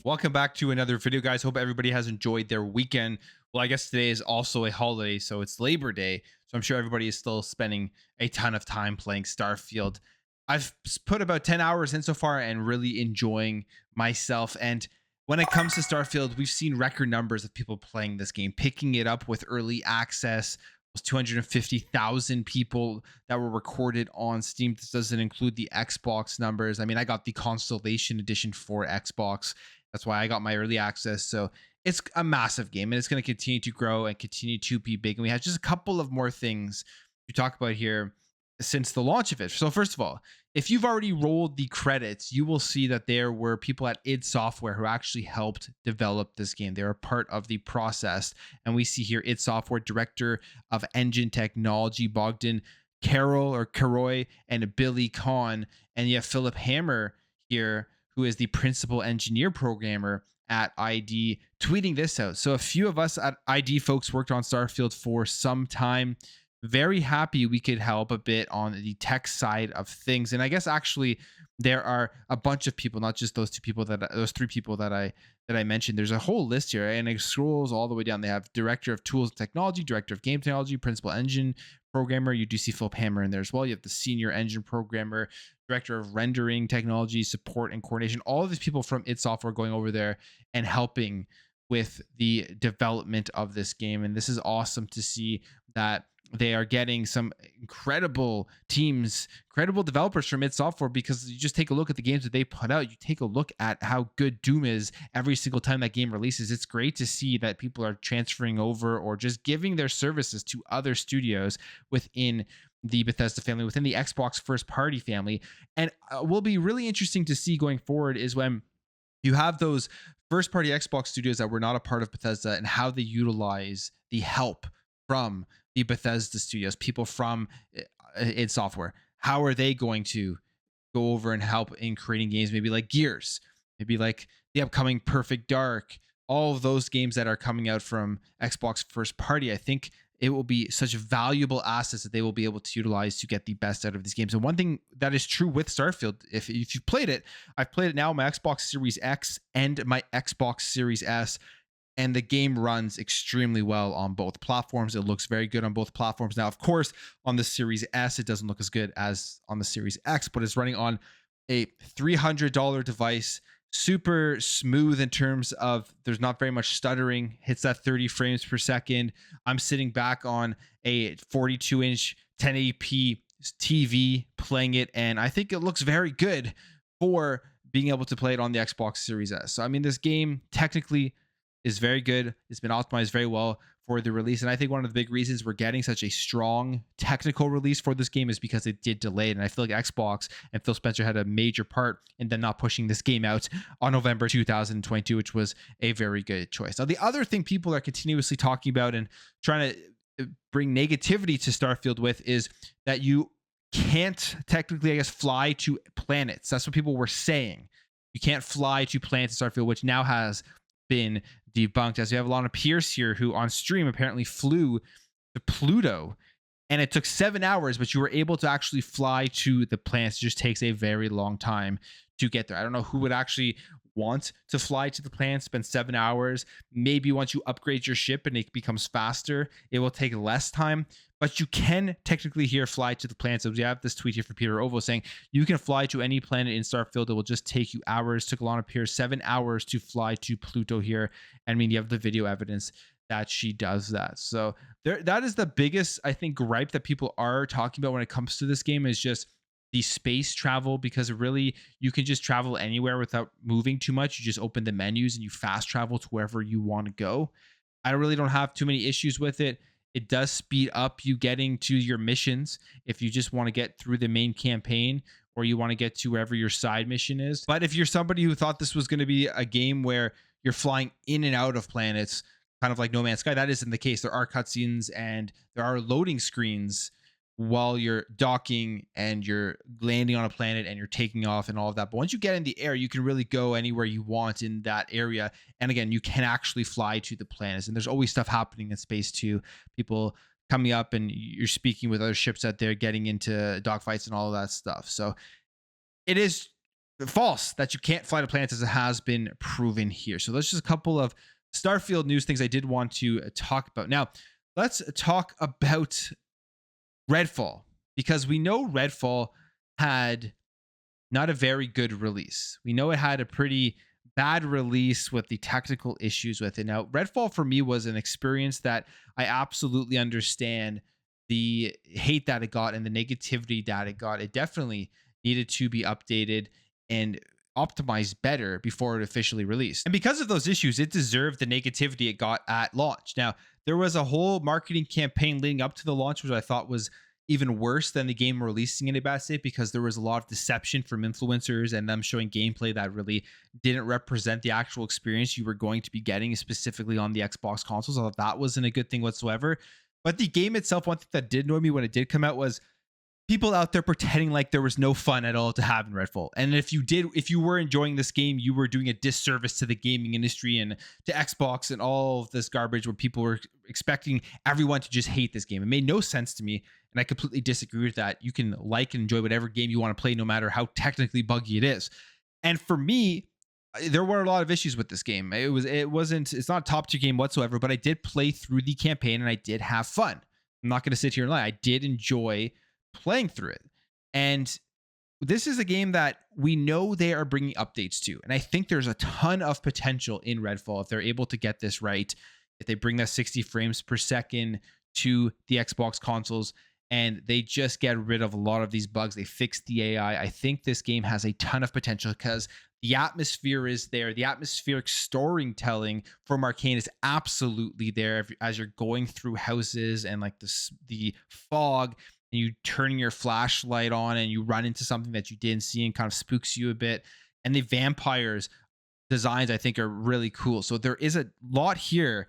Welcome back to another video, guys. Hope everybody has enjoyed their weekend. Well, I guess today is also a holiday, so it's Labor Day. So I'm sure everybody is still spending a ton of time playing Starfield. I've put about 10 hours in so far and really enjoying myself. And when it comes to Starfield, we've seen record numbers of people playing this game, picking it up with early access. Was 250,000 people that were recorded on Steam. This doesn't include the Xbox numbers. I mean, I got the Constellation Edition for Xbox. That's why I got my early access. So it's a massive game and it's going to continue to grow and continue to be big. And we have just a couple of more things to talk about here since the launch of it. So first of all, if you've already rolled the credits, you will see that there were people at ID Software who actually helped develop this game. They're a part of the process. And we see here ID Software Director of Engine Technology, Bogdan Karoy, and Billy Kahn. And you have Philip Hammer here, who is the principal engineer programmer at ID, tweeting this out. So a few of us at ID folks worked on Starfield for some time. Very happy we could help a bit on the tech side of things. And I guess actually there are a bunch of people, not just those those three people that I mentioned. There's a whole list here and it scrolls all the way down. They have director of tools and technology, director of game technology, principal engine programmer. You do see Philip Hammer in there as well. You have the senior engine programmer, director of rendering technology, support and coordination. All of these people from ID Software going over there and helping with the development of this game. And this is awesome to see that they are getting some incredible teams, incredible developers from ID Software, because you just take a look at the games that they put out. You take a look at how good Doom is every single time that game releases. It's great to see that people are transferring over or just giving their services to other studios within the Bethesda family, within the Xbox first party family. And will be really interesting to see going forward is when you have those first party Xbox studios that were not a part of Bethesda and how they utilize the help from the Bethesda studios, people from ID Software. How are they going to go over and help in creating games, maybe like Gears, maybe like the upcoming Perfect Dark, all of those games that are coming out from Xbox first party? I think it will be such valuable assets that they will be able to utilize to get the best out of these games. And one thing that is true with Starfield, if you've played it, I've played it now on my Xbox Series X and my Xbox Series S, and the game runs extremely well on both platforms. It looks very good on both platforms. Now, of course, on the Series S, it doesn't look as good as on the Series X, but it's running on a $300 device, super smooth in terms of there's not very much stuttering, hits that 30 frames per second. I'm sitting back on a 42-inch 1080p TV playing it, and I think it looks very good for being able to play it on the Xbox Series S. So, I mean, this game technically is very good. It's been optimized very well for the release. And I think one of the big reasons we're getting such a strong technical release for this game is because it did delay it. And I feel like Xbox and Phil Spencer had a major part in them not pushing this game out on November 2022, which was a very good choice. Now, the other thing people are continuously talking about and trying to bring negativity to Starfield with is that you can't technically, I guess, fly to planets. That's what people were saying. You can't fly to planets in Starfield, which now has been debunked, as we have Alana Pierce here, who on stream apparently flew to Pluto, and it took 7 hours, but you were able to actually fly to the planets. It just takes a very long time to get there. I don't know who would actually want to fly to the planet, spend 7 hours. Maybe once you upgrade your ship and it becomes faster, it will take less time. But you can technically here fly to the planet. So we have this tweet here from Peter Ovo saying you can fly to any planet in Starfield. It will just take you hours. Took Alana Pierce 7 hours to fly to Pluto here. I mean, you have the video evidence that she does that. So that is the biggest, I think, gripe that people are talking about when it comes to this game, is just the space travel, because really you can just travel anywhere without moving too much. You just open the menus and you fast travel to wherever you want to go. I really don't have too many issues with it. It does speed up you getting to your missions if you just want to get through the main campaign or you want to get to wherever your side mission is. But if you're somebody who thought this was going to be a game where you're flying in and out of planets, kind of like No Man's Sky, that isn't the case. There are cutscenes and there are loading screens while you're docking and you're landing on a planet and you're taking off and all of that. But once you get in the air, you can really go anywhere you want in that area. And again, you can actually fly to the planets, and there's always stuff happening in space too. People coming up and you're speaking with other ships out there, getting into dogfights and all of that stuff. So it is false that you can't fly to planets, as it has been proven here. So that's just a couple of Starfield news things I did want to talk about. Now, let's talk about Redfall, because we know Redfall had not a very good release. We know it had a pretty bad release with the technical issues with it. Now, Redfall for me was an experience that I absolutely understand the hate that it got and the negativity that it got. It definitely needed to be updated and optimized better before it officially released. And because of those issues, it deserved the negativity it got at launch. Now, there was a whole marketing campaign leading up to the launch, which I thought was even worse than the game releasing in a bad state, because there was a lot of deception from influencers and them showing gameplay that really didn't represent the actual experience you were going to be getting, specifically on the Xbox consoles. I thought that wasn't a good thing whatsoever. But the game itself, one thing that did annoy me when it did come out was people out there pretending like there was no fun at all to have in Redfall. And if you were enjoying this game, you were doing a disservice to the gaming industry and to Xbox and all of this garbage where people were expecting everyone to just hate this game. It made no sense to me, and I completely disagree with that. You can like and enjoy whatever game you want to play, no matter how technically buggy it is. And for me, there were a lot of issues with this game. It's not a top tier game whatsoever, but I did play through the campaign and I did have fun. I'm not going to sit here and lie. I did enjoy playing through it. And this is a game that we know they are bringing updates to. And I think there's a ton of potential in Redfall if they're able to get this right. If they bring that 60 frames per second to the Xbox consoles and they just get rid of a lot of these bugs, they fix the AI. I think this game has a ton of potential because the atmosphere is there. The atmospheric storytelling from Arcane is absolutely there as you're going through houses and like the fog, and you turning your flashlight on and you run into something that you didn't see and kind of spooks you a bit. And the vampires designs, I think, are really cool. So there is a lot here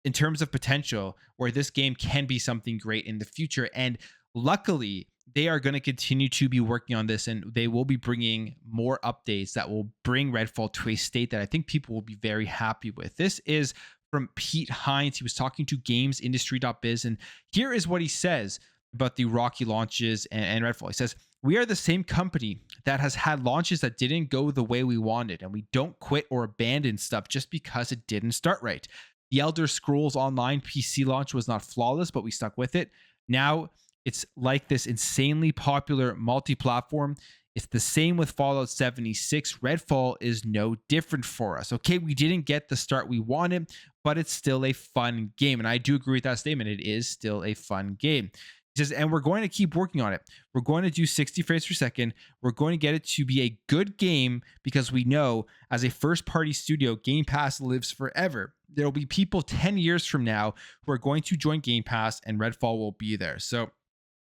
in terms of potential where this game can be something great in the future. And luckily, they are going to continue to be working on this, and they will be bringing more updates that will bring Redfall to a state that I think people will be very happy with. This is from Pete Hines. He was talking to gamesindustry.biz, and here is what he says about the rocky launches and Redfall. He says, "We are the same company that has had launches that didn't go the way we wanted, and we don't quit or abandon stuff just because it didn't start right. The Elder Scrolls Online PC launch was not flawless, but we stuck with it. Now it's like this insanely popular multi-platform. It's the same with Fallout 76. Redfall is no different for us. Okay, we didn't get the start we wanted, but it's still a fun game." And I do agree with that statement. It is still a fun game. He says, and we're going to keep working on it. We're going to do 60 frames per second. We're going to get it to be a good game because we know as a first-party studio, Game Pass lives forever. There will be people 10 years from now who are going to join Game Pass, and Redfall will be there. So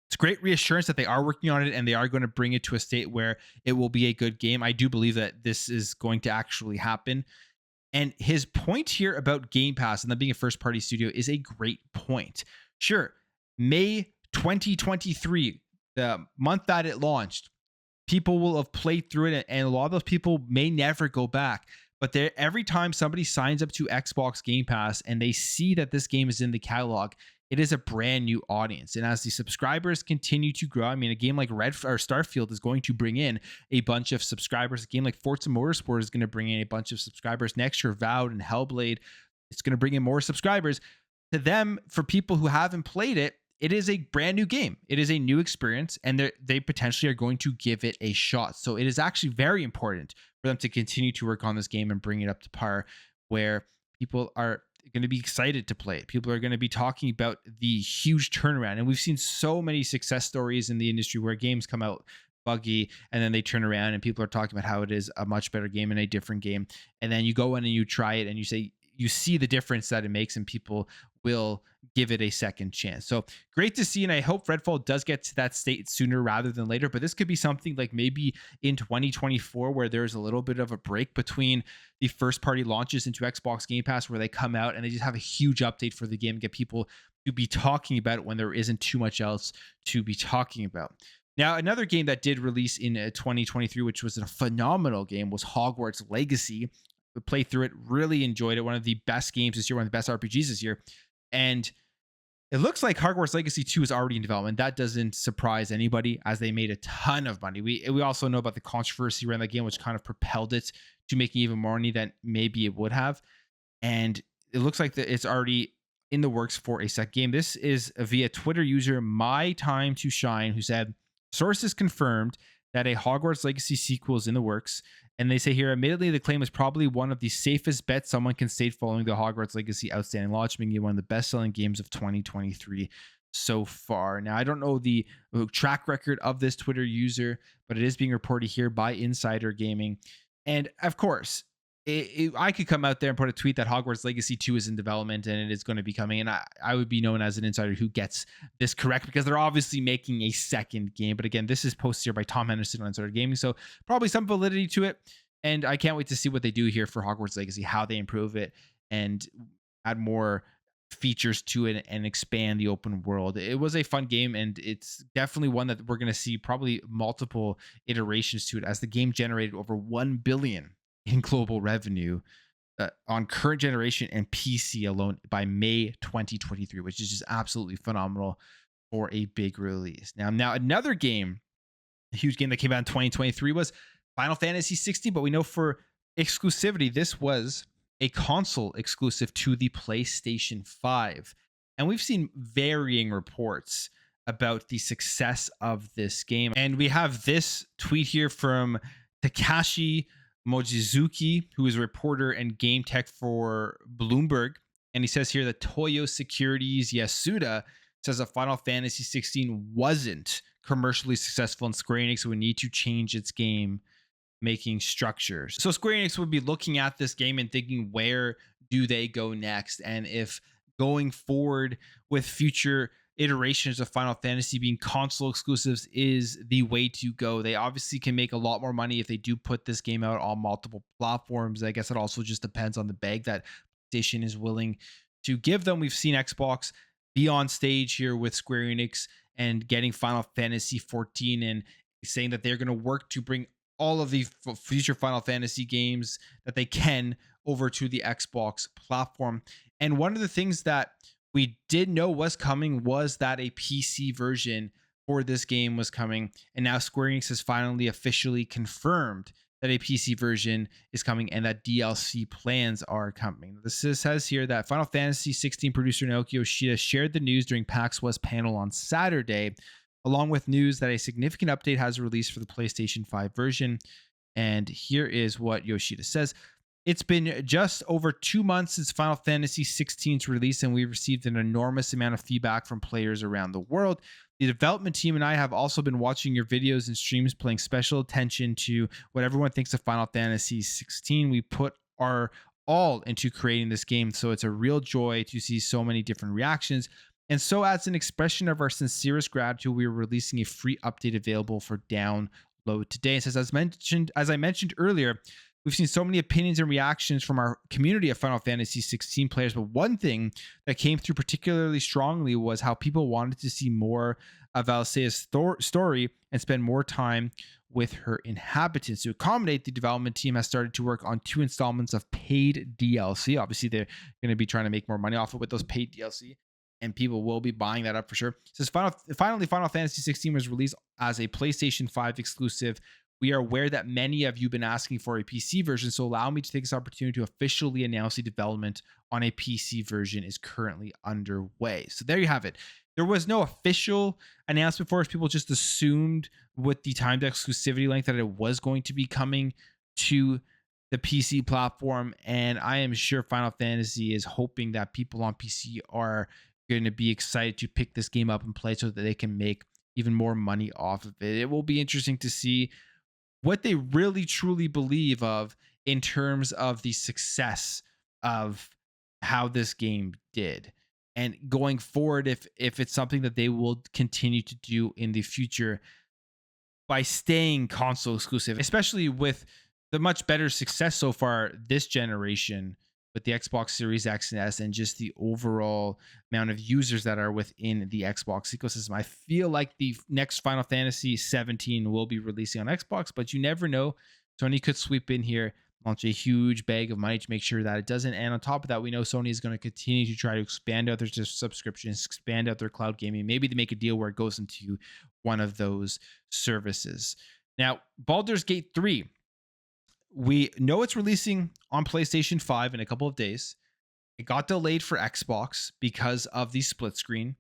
it's great reassurance that they are working on it and they are going to bring it to a state where it will be a good game. I do believe that this is going to actually happen. And his point here about Game Pass and them being a first-party studio is a great point. Sure, May 2023, the month that it launched, people will have played through it, and a lot of those people may never go back. But every time somebody signs up to Xbox Game Pass and they see that this game is in the catalog, it is a brand new audience. And as the subscribers continue to grow, I mean, a game like Starfield is going to bring in a bunch of subscribers. A game like Forza Motorsport is going to bring in a bunch of subscribers. Next year, Vowed and Hellblade, it's going to bring in more subscribers. To them, for people who haven't played it, it is a brand new game. It is a new experience, and they potentially are going to give it a shot. So it is actually very important for them to continue to work on this game and bring it up to par where people are going to be excited to play it. People are going to be talking about the huge turnaround. And we've seen so many success stories in the industry where games come out buggy and then they turn around and people are talking about how it is a much better game and a different game. And then you go in and you try it and you see the difference that it makes, and people will give it a second chance. So great to see. And I hope Redfall does get to that state sooner rather than later, but this could be something like maybe in 2024 where there's a little bit of a break between the first party launches into Xbox Game Pass, where they come out and they just have a huge update for the game and get people to be talking about it when there isn't too much else to be talking about. Now, another game that did release in 2023, which was a phenomenal game, was Hogwarts Legacy. We played through it, really enjoyed it. One of the best games this year, one of the best RPGs this year. And It looks like Hogwarts Legacy 2 is already in development. That doesn't surprise anybody, as they made a ton of money. We also know about the controversy around that game, which kind of propelled it to making even more money than maybe it would have. And it looks like that it's already in the works for a second game. This is via Twitter user My Time to Shine, who said sources confirmed that a Hogwarts Legacy sequel is in the works. And they say here, admittedly, the claim is probably one of the safest bets someone can state following the Hogwarts Legacy outstanding launch, making it one of the best-selling games of 2023 so far. Now, I don't know the track record of this Twitter user, but it is being reported here by Insider Gaming. And of course, I could come out there and put a tweet that Hogwarts Legacy 2 is in development and it is going to be coming. And I would be known as an insider who gets this correct, because they're obviously making a second game. But again, this is posted here by Tom Henderson on Insider Gaming, so probably some validity to it. And I can't wait to see what they do here for Hogwarts Legacy, how they improve it and add more features to it and expand the open world. It was a fun game, and it's definitely one that we're going to see probably multiple iterations to it, as the game generated over 1 billion in global revenue on current generation and PC alone by May 2023, which is just absolutely phenomenal for a big release. Now another game, a huge game that came out in 2023 was Final Fantasy 16, but we know for exclusivity, this was a console exclusive to the PlayStation 5. And we've seen varying reports about the success of this game. And we have this tweet here from Takashi Mochizuki, who is a reporter and game tech for Bloomberg. And he says here that Toyo Securities Yasuda says that Final Fantasy 16 wasn't commercially successful, and Square Enix would need to change its game making structures. So Square Enix would be looking at this game and thinking, where do they go next? And if going forward with future iterations of Final Fantasy being console exclusives is the way to go. They obviously can make a lot more money if they do put this game out on multiple platforms. I guess it also just depends on the bag that PlayStation is willing to give them. We've seen Xbox be on stage here with Square Enix and getting Final Fantasy 14 and saying that they're going to work to bring all of the future Final Fantasy games that they can over to the Xbox platform. And one of the things that we did know was coming was that a PC version for this game was coming. And now Square Enix has finally officially confirmed that a PC version is coming and that DLC plans are coming. This says here that Final Fantasy 16 producer Naoki Yoshida shared the news during PAX West panel on Saturday, along with news that a significant update has released for the PlayStation 5 version. And here is what Yoshida says. It's been just over 2 months since Final Fantasy 16's release, and we've received an enormous amount of feedback from players around the world. The development team and I have also been watching your videos and streams, paying special attention to what everyone thinks of Final Fantasy 16. We put our all into creating this game, so it's a real joy to see so many different reactions. And so, as an expression of our sincerest gratitude, we are releasing a free update available for download today. It says, as I mentioned earlier, we've seen so many opinions and reactions from our community of Final Fantasy 16 players, but one thing that came through particularly strongly was how people wanted to see more of Alcea's story and spend more time with her inhabitants. To accommodate, the development team has started to work on 2 installments of paid DLC. Obviously, they're going to be trying to make more money off of it with those paid DLC, and people will be buying that up for sure. It says, finally, Final Fantasy 16 was released as a PlayStation 5 exclusive. We are aware that many of you have been asking for a PC version, so allow me to take this opportunity to officially announce the development on a PC version is currently underway. So there you have it. There was no official announcement for us. People just assumed with the timed exclusivity length that it was going to be coming to the PC platform, and I am sure Final Fantasy is hoping that people on PC are going to be excited to pick this game up and play so that they can make even more money off of it. It will be interesting to see what they really truly believe of in terms of the success of how this game did, and going forward, if it's something that they will continue to do in the future by staying console exclusive, especially with the much better success so far this generation with the Xbox Series X and S, and just the overall amount of users that are within the Xbox ecosystem. I feel like the next Final Fantasy 17 will be releasing on Xbox, but you never know. Sony could sweep in here launch a huge bag of money to make sure that it doesn't. And on top of that, we know Sony is going to continue to try to expand out their subscriptions, expand out their cloud gaming. Maybe they make a deal where it goes into one of those services. Now, Baldur's Gate 3, we know it's releasing on PlayStation 5 in a couple of days. It got delayed for Xbox because of the split screen,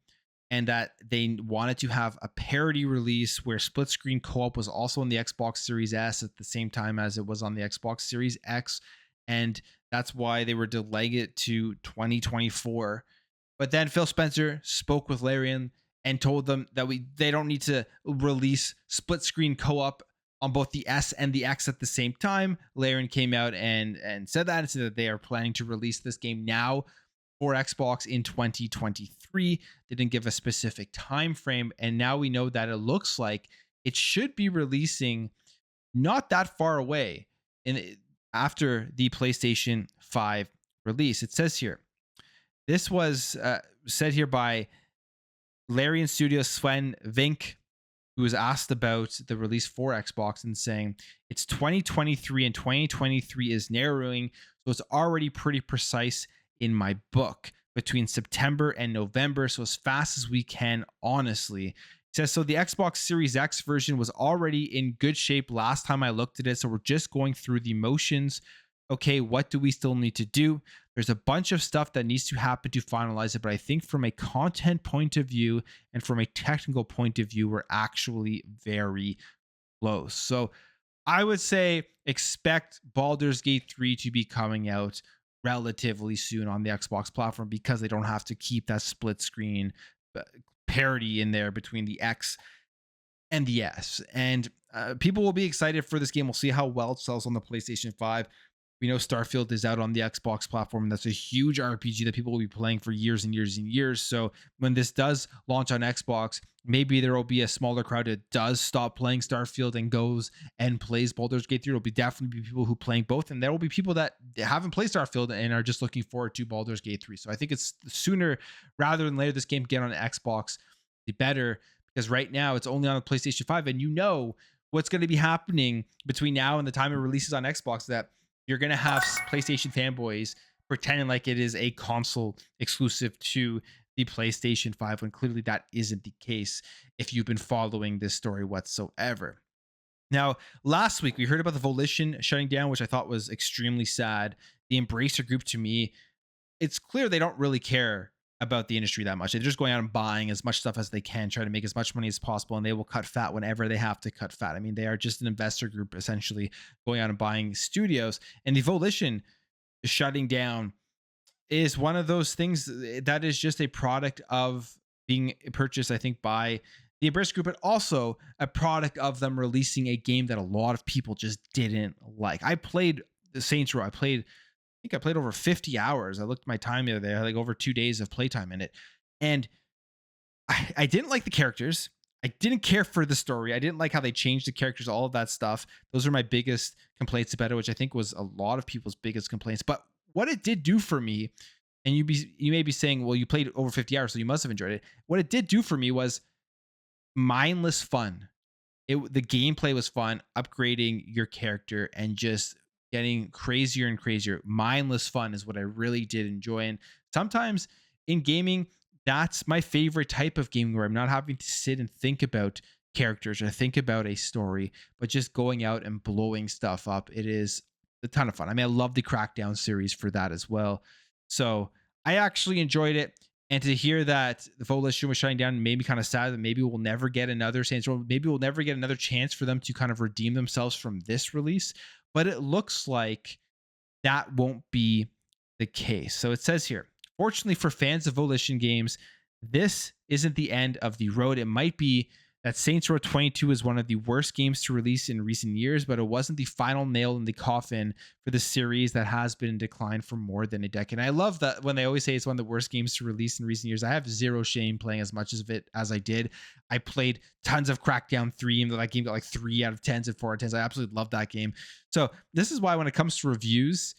and that they wanted to have a parity release where split screen co-op was also on the Xbox Series S at the same time as it was on the Xbox Series X. And that's why they were delaying it to 2024. But then Phil Spencer spoke with Larian and told them that they don't need to release split screen co-op on both the S and the X at the same time. Larian came out and said that, and said that they are planning to release this game now for Xbox in 2023. They didn't give a specific time frame, and now we know that it looks like it should be releasing not that far away after the PlayStation 5 release. It says here, this was said here by Larian Studio Sven Vink, who was asked about the release for Xbox and saying it's 2023 and 2023 is narrowing, so it's already pretty precise in my book between September and November, so as fast as we can, honestly. It says, so the Xbox Series X version was already in good shape last time I looked at it, so we're just going through the motions. Okay, what do we still need to do? There's a bunch of stuff that needs to happen to finalize it, but I think from a content point of view and from a technical point of view, we're actually very close. So I would say expect Baldur's Gate 3 to be coming out relatively soon on the Xbox platform, because they don't have to keep that split screen parity in there between the X and the S. And people will be excited for this game. We'll see how well it sells on the PlayStation 5. We know Starfield is out on the Xbox platform, and that's a huge RPG that people will be playing for years and years and years. So when this does launch on Xbox, maybe there will be a smaller crowd that does stop playing Starfield and goes and plays Baldur's Gate 3. There will be definitely be people who playing both, and there will be people that haven't played Starfield and are just looking forward to Baldur's Gate 3. So I think it's sooner rather than later this game get on Xbox, the better, because right now it's only on the PlayStation 5, and you know what's going to be happening between now and the time it releases on Xbox, that you're going to have PlayStation fanboys pretending like it is a console exclusive to the PlayStation 5, when clearly that isn't the case if you've been following this story whatsoever. Now, last week we heard about the Volition shutting down, which I thought was extremely sad. The Embracer Group, to me, it's clear they don't really care about the industry that much. They're just going out and buying as much stuff as they can, trying to make as much money as possible, and they will cut fat whenever they have to cut fat. I mean, they are just an investor group essentially going out and buying studios. And the Volition shutting down is one of those things that is just a product of being purchased, I think, by the Embracer Group, but also a product of them releasing a game that a lot of people just didn't like. I played the Saints Row. I played over 50 hours. I looked at my time the other day. I had like over 2 days of playtime in it. And I didn't like the characters. I didn't care for the story. I didn't like how they changed the characters, all of that stuff. Those are my biggest complaints about it, which I think was a lot of people's biggest complaints. But what it did do for me, and you may be saying, well, you played over 50 hours, so you must have enjoyed it. What it did do for me was mindless fun. The gameplay was fun, upgrading your character and just getting crazier and crazier. Mindless fun is what I really did enjoy. And sometimes in gaming, that's my favorite type of gaming, where I'm not having to sit and think about characters or think about a story, but just going out and blowing stuff up. It is a ton of fun. I mean, I love the Crackdown series for that as well. So I actually enjoyed it. And to hear that the Volition was shutting down made me kind of sad that maybe we'll never get another Saints Row. Maybe we'll never get another chance for them to kind of redeem themselves from this release. But it looks like that won't be the case. So it says here, fortunately for fans of Volition games, this isn't the end of the road. It might be that Saints Row 22 is one of the worst games to release in recent years, but it wasn't the final nail in the coffin for the series that has been in decline for more than a decade. And I love that when they always say it's one of the worst games to release in recent years. I have zero shame playing as much of it as I did. I played tons of Crackdown 3, and that game got like 3 out of 10s and 4 out of 10s. I absolutely love that game. So this is why when it comes to reviews,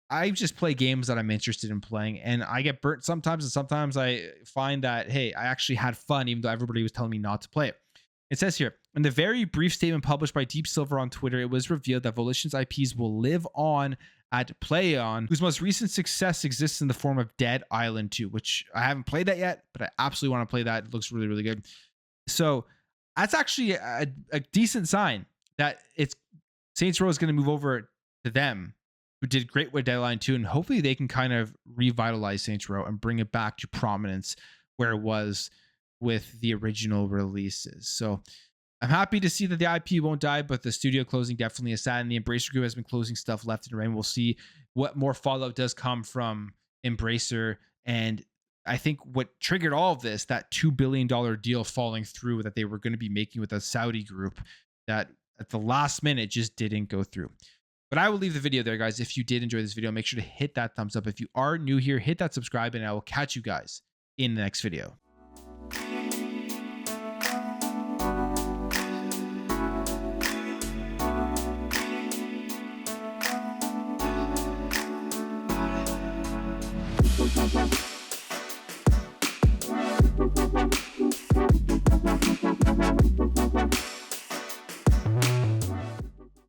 I just play games that I'm interested in playing, and I get burnt sometimes, and sometimes I find that, hey, I actually had fun, even though everybody was telling me not to play it. It says here, In the very brief statement published by Deep Silver on Twitter, it was revealed that Volition's IPs will live on at PlayOn, whose most recent success exists in the form of Dead Island 2, which I haven't played that yet, but I absolutely want to play that. It looks really, really good. So that's actually a decent sign that it's Saints Row is going to move over to them, who did great with Dead Island 2, and hopefully they can kind of revitalize Saints Row and bring it back to prominence where it was with the original releases. So I'm happy to see that the IP won't die, but the studio closing definitely is sad. And the Embracer Group has been closing stuff left and right. We'll see what more fallout does come from Embracer. And I think what triggered all of this, that $2 billion deal falling through that they were going to be making with a Saudi group, that at the last minute just didn't go through. But I will leave the video there, guys. If you did enjoy this video, make sure to hit that thumbs up. If you are new here, hit that subscribe, and I will catch you guys in the next video.